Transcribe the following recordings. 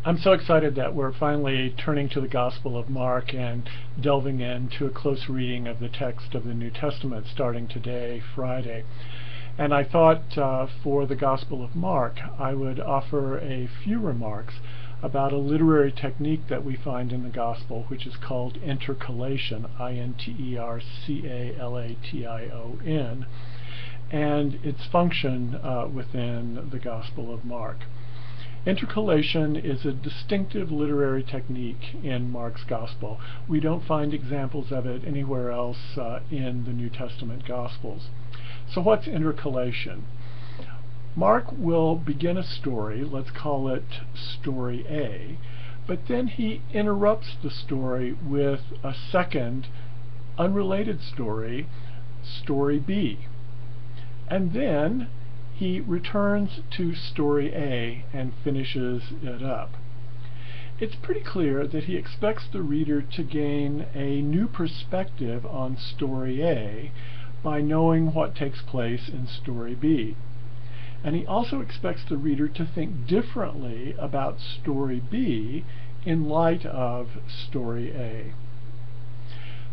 I'm so excited that we're finally turning to the Gospel of Mark and delving into a close reading of the text of the New Testament starting today, Friday. And I thought for the Gospel of Mark, I would offer a few remarks about a literary technique that we find in the Gospel, which is called intercalation, intercalation, and its function within the Gospel of Mark. Intercalation is a distinctive literary technique in Mark's Gospel. We don't find examples of it anywhere else in the New Testament Gospels. So what's intercalation? Mark will begin a story, let's call it Story A, but then he interrupts the story with a second, unrelated story, Story B. And then he returns to Story A and finishes it up. It's pretty clear that he expects the reader to gain a new perspective on Story A by knowing what takes place in Story B. And he also expects the reader to think differently about Story B in light of Story A.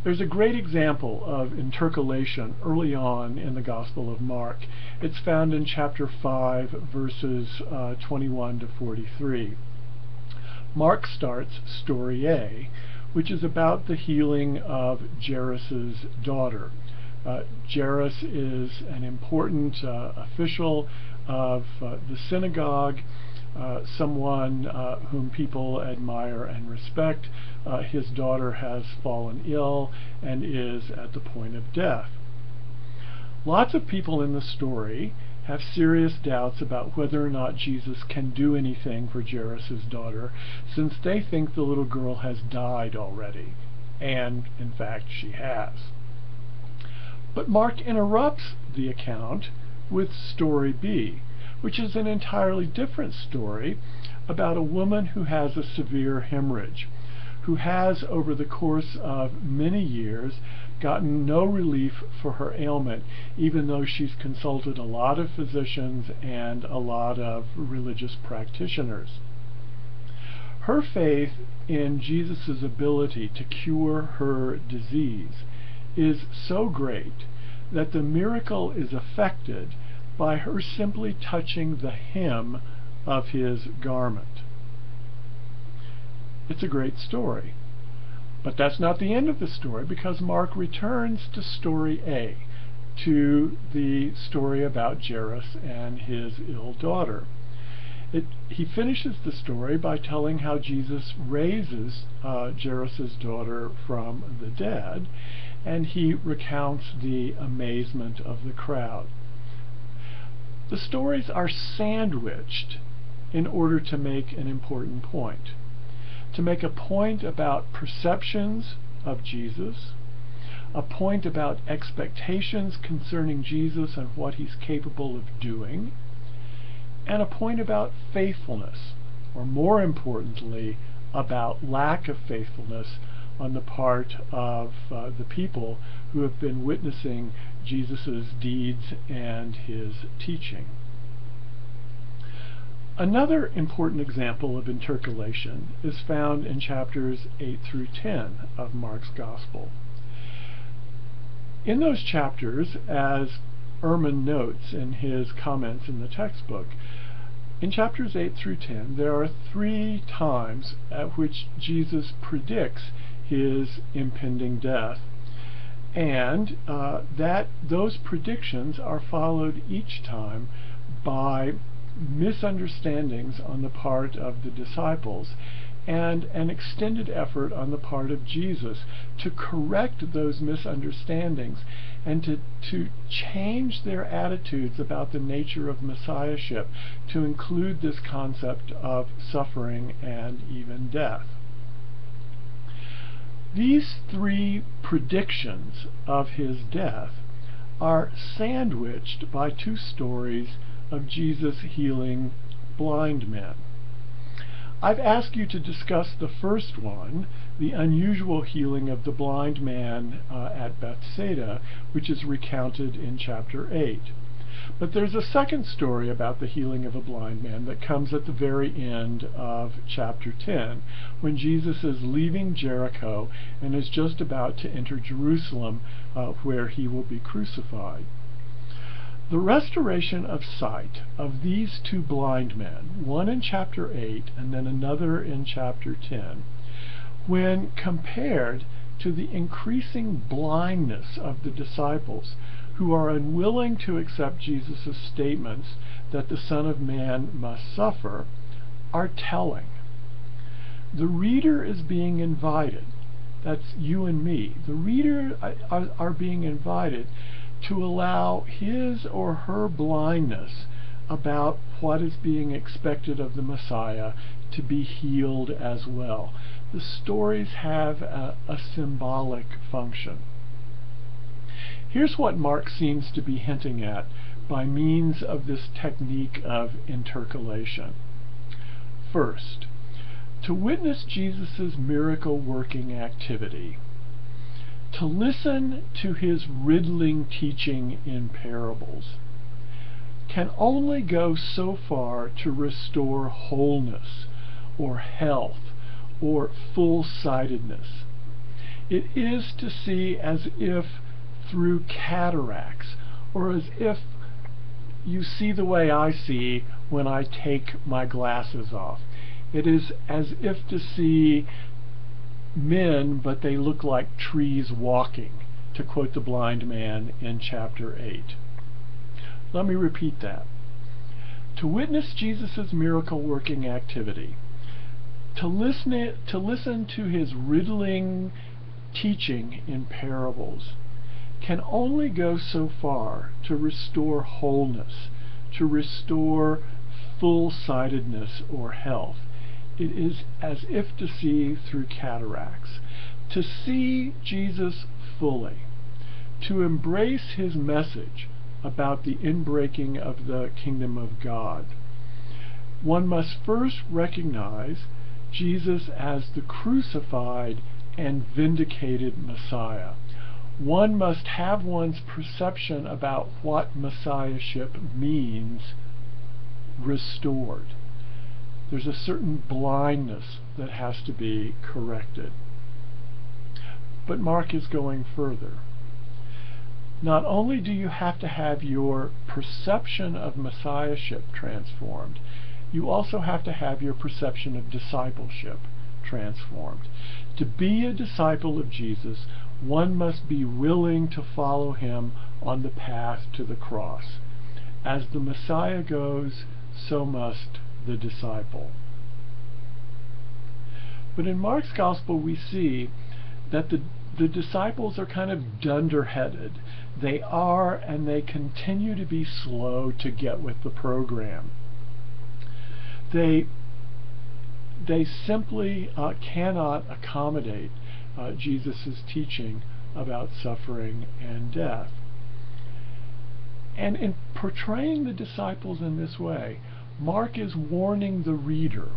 There's a great example of intercalation early on in the Gospel of Mark. It's found in chapter 5, verses 21 to 43. Mark starts Story A, which is about the healing of Jairus' daughter. Jairus is an important official of the synagogue, someone whom people admire and respect. His daughter has fallen ill and is at the point of death. Lots of people in the story have serious doubts about whether or not Jesus can do anything for Jairus' daughter, since they think the little girl has died already, and in fact she has. But Mark interrupts the account with Story B, which is an entirely different story about a woman who has a severe hemorrhage, who has, over the course of many years, gotten no relief for her ailment, even though she's consulted a lot of physicians and a lot of religious practitioners. Her faith in Jesus' ability to cure her disease is so great that the miracle is effected by her simply touching the hem of his garment. It's a great story. But that's not the end of the story, because Mark returns to Story A, to the story about Jairus and his ill daughter. He finishes the story by telling how Jesus raises Jairus' daughter from the dead, and he recounts the amazement of the crowd. The stories are sandwiched in order to make an important point. To make a point about perceptions of Jesus, a point about expectations concerning Jesus and what he's capable of doing, and a point about faithfulness, or more importantly, about lack of faithfulness on the part of the people who have been witnessing Jesus' deeds and his teaching. Another important example of intercalation is found in chapters 8 through 10 of Mark's Gospel. In those chapters, as Ehrman notes in his comments in the textbook, in chapters 8 through 10, there are 3 times at which Jesus predicts his impending death, and those predictions are followed each time by misunderstandings on the part of the disciples and an extended effort on the part of Jesus to correct those misunderstandings and to change their attitudes about the nature of messiahship to include this concept of suffering and even death. These 3 predictions of his death are sandwiched by 2 stories of Jesus healing blind men. I've asked you to discuss the first one, the unusual healing of the blind man at Bethsaida, which is recounted in chapter 8. But there's a second story about the healing of a blind man that comes at the very end of chapter 10, when Jesus is leaving Jericho and is just about to enter Jerusalem, where he will be crucified. The restoration of sight of these two blind men, one in chapter 8 and then another in chapter 10, when compared to the increasing blindness of the disciples who are unwilling to accept Jesus' statements that the Son of Man must suffer, are telling. The reader is being invited, that's you and me, the reader are being invited to allow his or her blindness about what is being expected of the Messiah to be healed as well. The stories have a symbolic function. Here's what Mark seems to be hinting at by means of this technique of intercalation. First, to witness Jesus' miracle-working activity, to listen to his riddling teaching in parables, can only go so far to restore wholeness or health or full-sightedness. It is to see as if through cataracts, or as if you see the way I see when I take my glasses off. It is as if to see men, but they look like trees walking, to quote the blind man in chapter 8. Let me repeat that. To witness Jesus' miracle-working activity, to listen to his riddling teaching in parables, can only go so far to restore wholeness, to restore full-sightedness or health. It is as if to see through cataracts, to see Jesus fully, to embrace his message about the inbreaking of the kingdom of God. One must first recognize Jesus as the crucified and vindicated Messiah. One must have one's perception about what Messiahship means restored. There's a certain blindness that has to be corrected. But Mark is going further. Not only do you have to have your perception of Messiahship transformed, you also have to have your perception of discipleship transformed. To be a disciple of Jesus, one must be willing to follow him on the path to the cross. As the Messiah goes, so must the disciple. But in Mark's Gospel we see that the disciples are kind of dunderheaded. They are, and they continue to be slow to get with the program. They simply cannot accommodate Jesus' teaching about suffering and death. And in portraying the disciples in this way, Mark is warning the reader,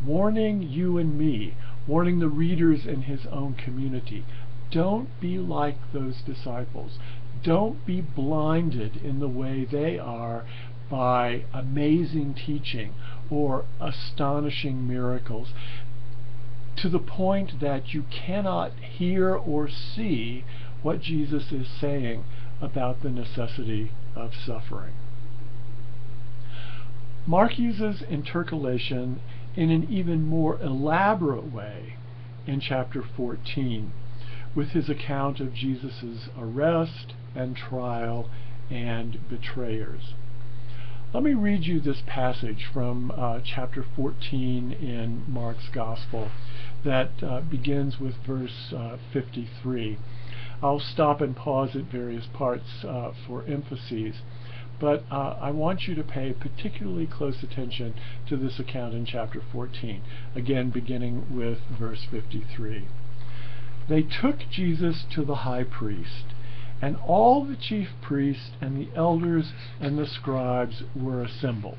warning you and me, warning the readers in his own community. Don't be like those disciples. Don't be blinded in the way they are by amazing teaching or astonishing miracles, to the point that you cannot hear or see what Jesus is saying about the necessity of suffering. Mark uses intercalation in an even more elaborate way in chapter 14, with his account of Jesus' arrest and trial and betrayers. Let me read you this passage from chapter 14 in Mark's Gospel that begins with verse 53. I'll stop and pause at various parts for emphases, but I want you to pay particularly close attention to this account in chapter 14, again beginning with verse 53. They took Jesus to the high priest, and all the chief priests and the elders and the scribes were assembled.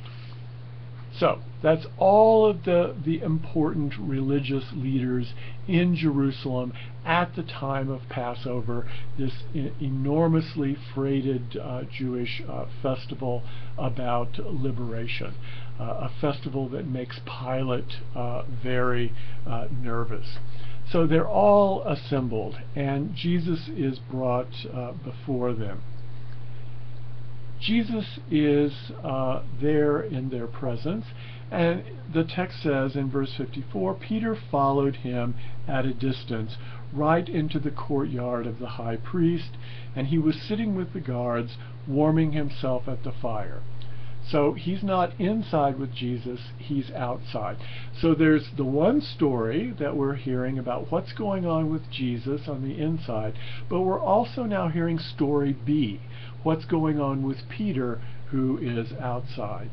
So that's all of the important religious leaders in Jerusalem at the time of Passover, this enormously freighted Jewish festival about liberation, a festival that makes Pilate very nervous. So they're all assembled, and Jesus is brought before them. Jesus is there in their presence, and the text says in verse 54, Peter followed him at a distance right into the courtyard of the high priest, and he was sitting with the guards, warming himself at the fire. So he's not inside with Jesus, he's outside. So there's the one story that we're hearing about what's going on with Jesus on the inside, but we're also now hearing story B, what's going on with Peter, who is outside.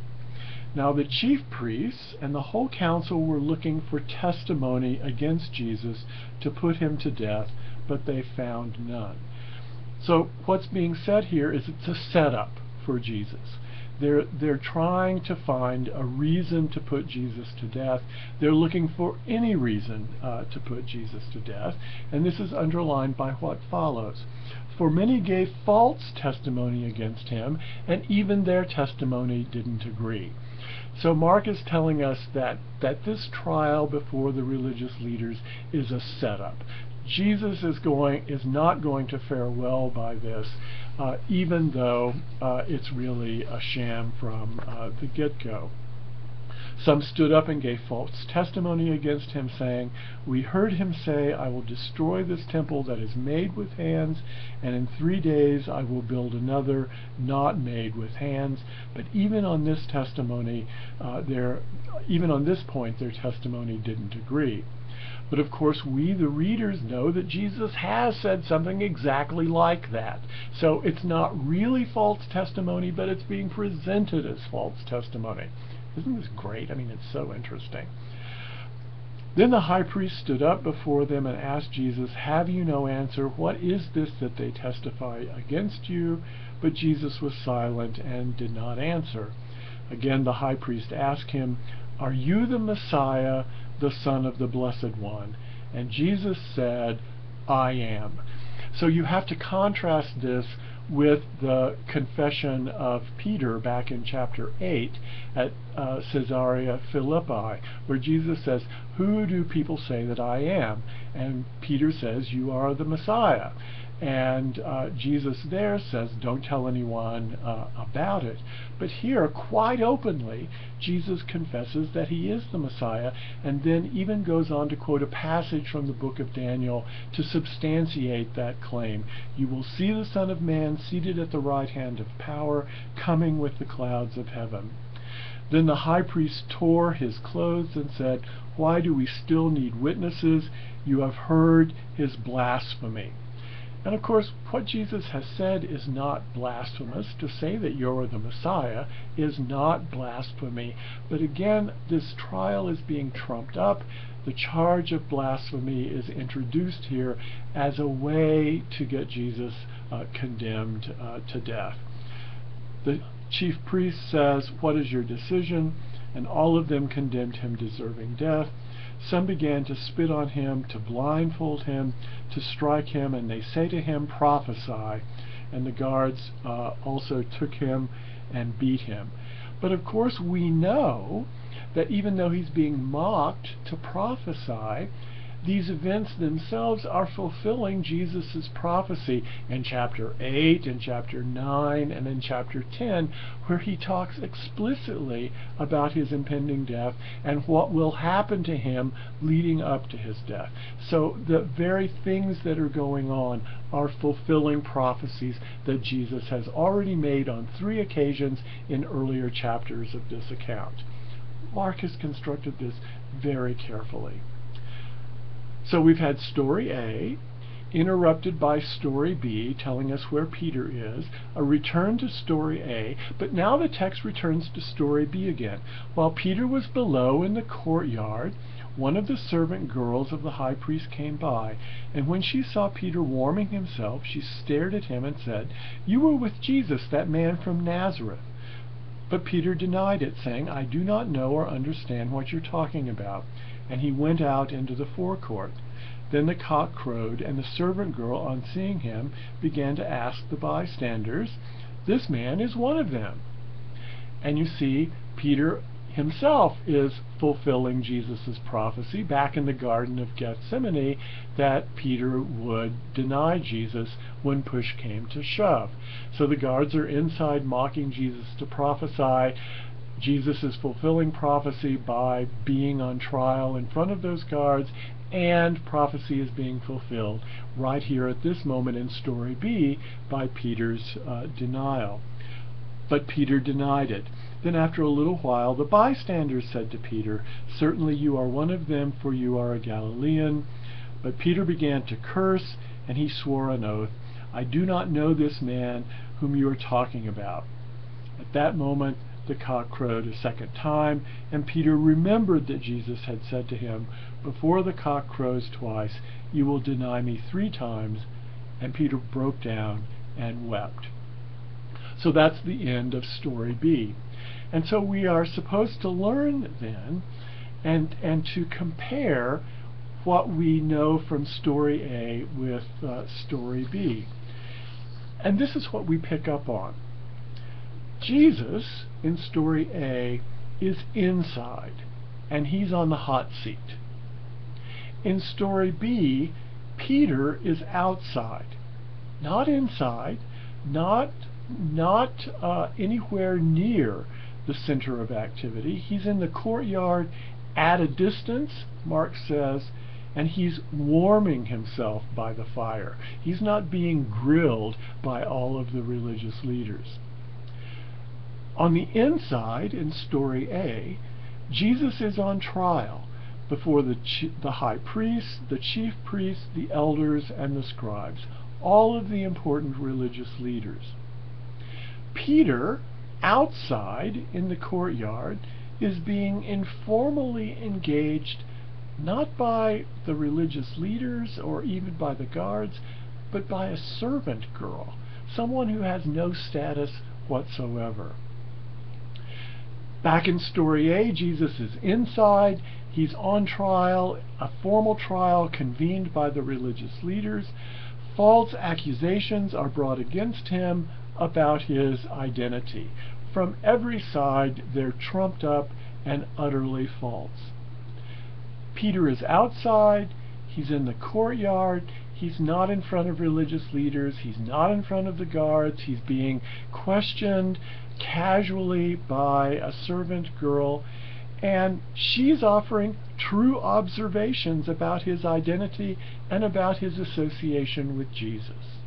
Now the chief priests and the whole council were looking for testimony against Jesus to put him to death, but they found none. So what's being said here is it's a setup for Jesus. They're trying to find a reason to put Jesus to death. They're looking for any reason to put Jesus to death, and this is underlined by what follows. For many gave false testimony against him, and even their testimony didn't agree. So Mark is telling us that this trial before the religious leaders is a setup. Jesus is not going to fare well by this, even though it's really a sham from the get-go. Some stood up and gave false testimony against him, saying, "We heard him say, 'I will destroy this temple that is made with hands, and in 3 days I will build another not made with hands.' But even on this point, their testimony didn't agree." But of course, we, the readers, know that Jesus has said something exactly like that. So it's not really false testimony, but it's being presented as false testimony. Isn't this great? I mean, it's so interesting. Then the high priest stood up before them and asked Jesus, "Have you no answer? What is this that they testify against you?" But Jesus was silent and did not answer. Again the high priest asked him, "Are you the Messiah, the Son of the Blessed One?" And Jesus said, "I am." So you have to contrast this with the confession of Peter back in chapter 8 at Caesarea Philippi, where Jesus says, "Who do people say that I am?" And Peter says, "You are the Messiah." And Jesus there says, "Don't tell anyone about it." But here, quite openly, Jesus confesses that he is the Messiah, and then even goes on to quote a passage from the book of Daniel to substantiate that claim. "You will see the Son of Man seated at the right hand of power, coming with the clouds of heaven." Then the high priest tore his clothes and said, "Why do we still need witnesses? You have heard his blasphemy." And of course, what Jesus has said is not blasphemous. To say that you're the Messiah is not blasphemy. But again, this trial is being trumped up. The charge of blasphemy is introduced here as a way to get Jesus condemned to death. The chief priest says, "What is your decision?" And all of them condemned him, deserving death. Some began to spit on him, to blindfold him, to strike him, and they say to him, "Prophesy." And the guards also took him and beat him. But of course we know that even though he's being mocked to prophesy, these events themselves are fulfilling Jesus' prophecy in chapter 8, in chapter 9, and in chapter 10, where he talks explicitly about his impending death and what will happen to him leading up to his death. So the very things that are going on are fulfilling prophecies that Jesus has already made on 3 occasions in earlier chapters of this account. Mark has constructed this very carefully. So we've had story A, interrupted by story B, telling us where Peter is, a return to story A, but now the text returns to story B again. While Peter was below in the courtyard, one of the servant girls of the high priest came by, and when she saw Peter warming himself, she stared at him and said, "You were with Jesus, that man from Nazareth." But Peter denied it, saying, I do not know or understand what you're talking about. And he went out into the forecourt. Then the cock crowed, and the servant girl, on seeing him, began to ask the bystanders, This man is one of them. And you see, Peter himself is fulfilling Jesus' prophecy back in the Garden of Gethsemane that Peter would deny Jesus when push came to shove. So the guards are inside mocking Jesus to prophesy. Jesus is fulfilling prophecy by being on trial in front of those guards, and prophecy is being fulfilled right here at this moment in story B by Peter's denial. But Peter denied it. Then after a little while the bystanders said to Peter, Certainly you are one of them, for you are a Galilean. But Peter began to curse, and he swore an oath, I do not know this man whom you are talking about. At that moment the cock crowed a second time, and Peter remembered that Jesus had said to him, Before the cock crows twice, you will deny me 3 times. And Peter broke down and wept. So that's the end of story B. And so we are supposed to learn then and to compare what we know from story A with story B. And this is what we pick up on. Jesus in story A is inside, and he's on the hot seat. In story B, Peter is outside, not inside, not anywhere near the center of activity. He's in the courtyard at a distance, Mark says, and he's warming himself by the fire. He's not being grilled by all of the religious leaders. On the inside, in story A, Jesus is on trial before the high priest, the chief priests, the elders, and the scribes, all of the important religious leaders. Peter, outside in the courtyard, is being informally engaged not by the religious leaders or even by the guards, but by a servant girl, someone who has no status whatsoever. Back in story A, Jesus is inside, he's on trial, a formal trial convened by the religious leaders. False accusations are brought against him about his identity. From every side, they're trumped up and utterly false. Peter is outside, he's in the courtyard, he's not in front of religious leaders, he's not in front of the guards, he's being questioned casually by a servant girl, and she's offering true observations about his identity and about his association with Jesus.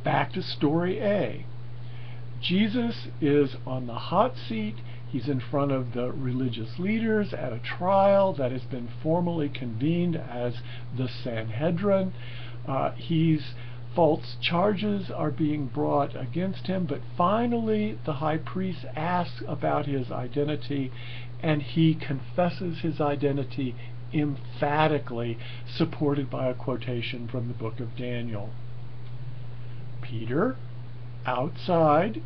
Back to story A. Jesus is on the hot seat. He's in front of the religious leaders at a trial that has been formally convened as the Sanhedrin. False charges are being brought against him, but finally the high priest asks about his identity, and he confesses his identity emphatically, supported by a quotation from the book of Daniel. Peter, outside,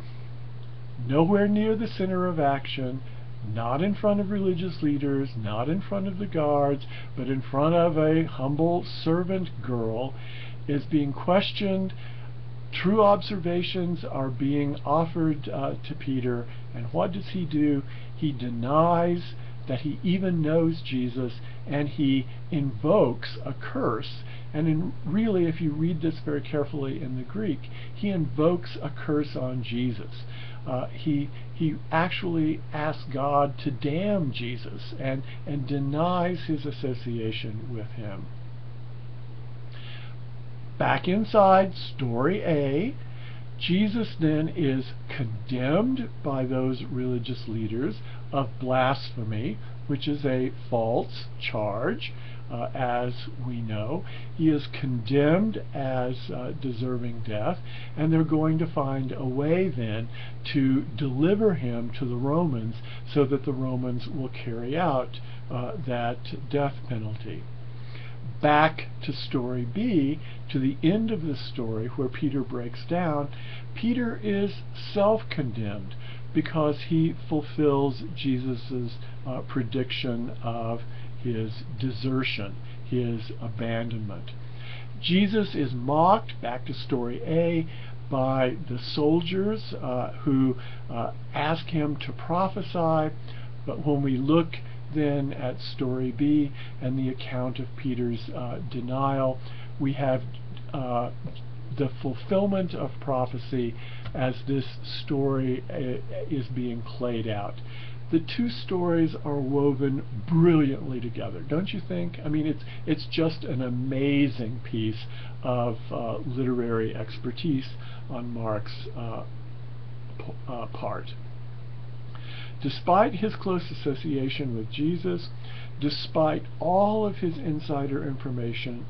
nowhere near the center of action, not in front of religious leaders, not in front of the guards, but in front of a humble servant girl, is being questioned. True observations are being offered to Peter, and what does he do? He denies that he even knows Jesus, and he invokes a curse. And really, if you read this very carefully in the Greek, he invokes a curse on Jesus. He actually asks God to damn Jesus and denies his association with him. Back inside story A, Jesus then is condemned by those religious leaders of blasphemy, which is a false charge, as we know. He is condemned as deserving death, and they're going to find a way then to deliver him to the Romans so that the Romans will carry out that death penalty. Back to story B, to the end of the story where Peter breaks down, Peter is self-condemned because he fulfills Jesus' prediction of his desertion, his abandonment. Jesus is mocked, back to story A, by the soldiers who ask him to prophesy, but when we look then at story B and the account of Peter's denial, we have the fulfillment of prophecy as this story is being played out. The two stories are woven brilliantly together, don't you think? I mean, it's just an amazing piece of literary expertise on Mark's part. Despite his close association with Jesus, despite all of his insider information,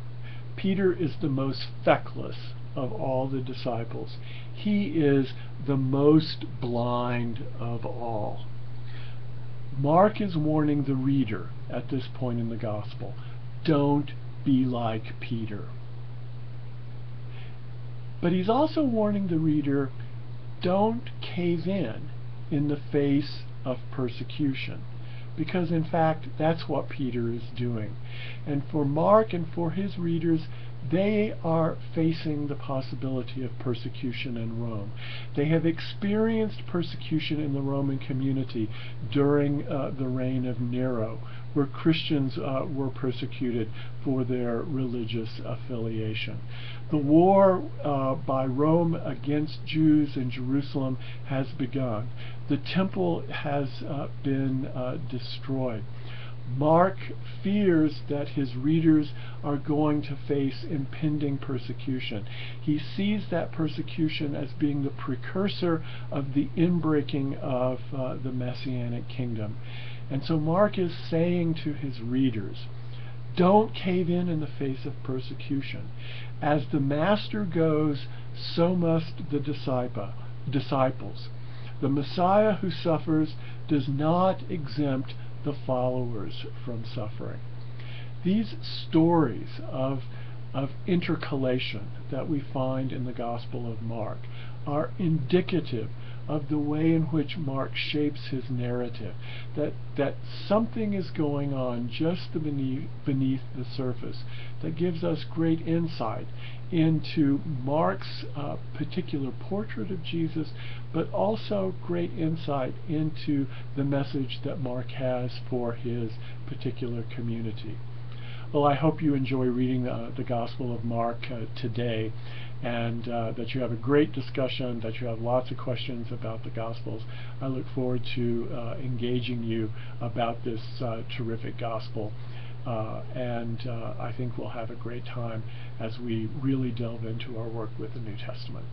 Peter is the most feckless of all the disciples. He is the most blind of all. Mark is warning the reader at this point in the gospel, don't be like Peter. But he's also warning the reader, don't cave in the face of persecution. Because in fact, that's what Peter is doing. And for Mark and for his readers, they are facing the possibility of persecution in Rome. They have experienced persecution in the Roman community during the reign of Nero, where Christians were persecuted for their religious affiliation. The war by Rome against Jews in Jerusalem has begun. The temple has been destroyed. Mark fears that his readers are going to face impending persecution. He sees that persecution as being the precursor of the inbreaking of the Messianic kingdom. And so Mark is saying to his readers, don't cave in the face of persecution. As the master goes, so must the disciples. The Messiah who suffers does not exempt the followers from suffering. These stories of intercalation that we find in the Gospel of Mark are indicative of the way in which Mark shapes his narrative, that something is going on just beneath the surface that gives us great insight into Mark's particular portrait of Jesus, but also great insight into the message that Mark has for his particular community. Well, I hope you enjoy reading the Gospel of Mark today, and that you have a great discussion, that you have lots of questions about the Gospels. I look forward to engaging you about this terrific Gospel, and I think we'll have a great time as we really delve into our work with the New Testament.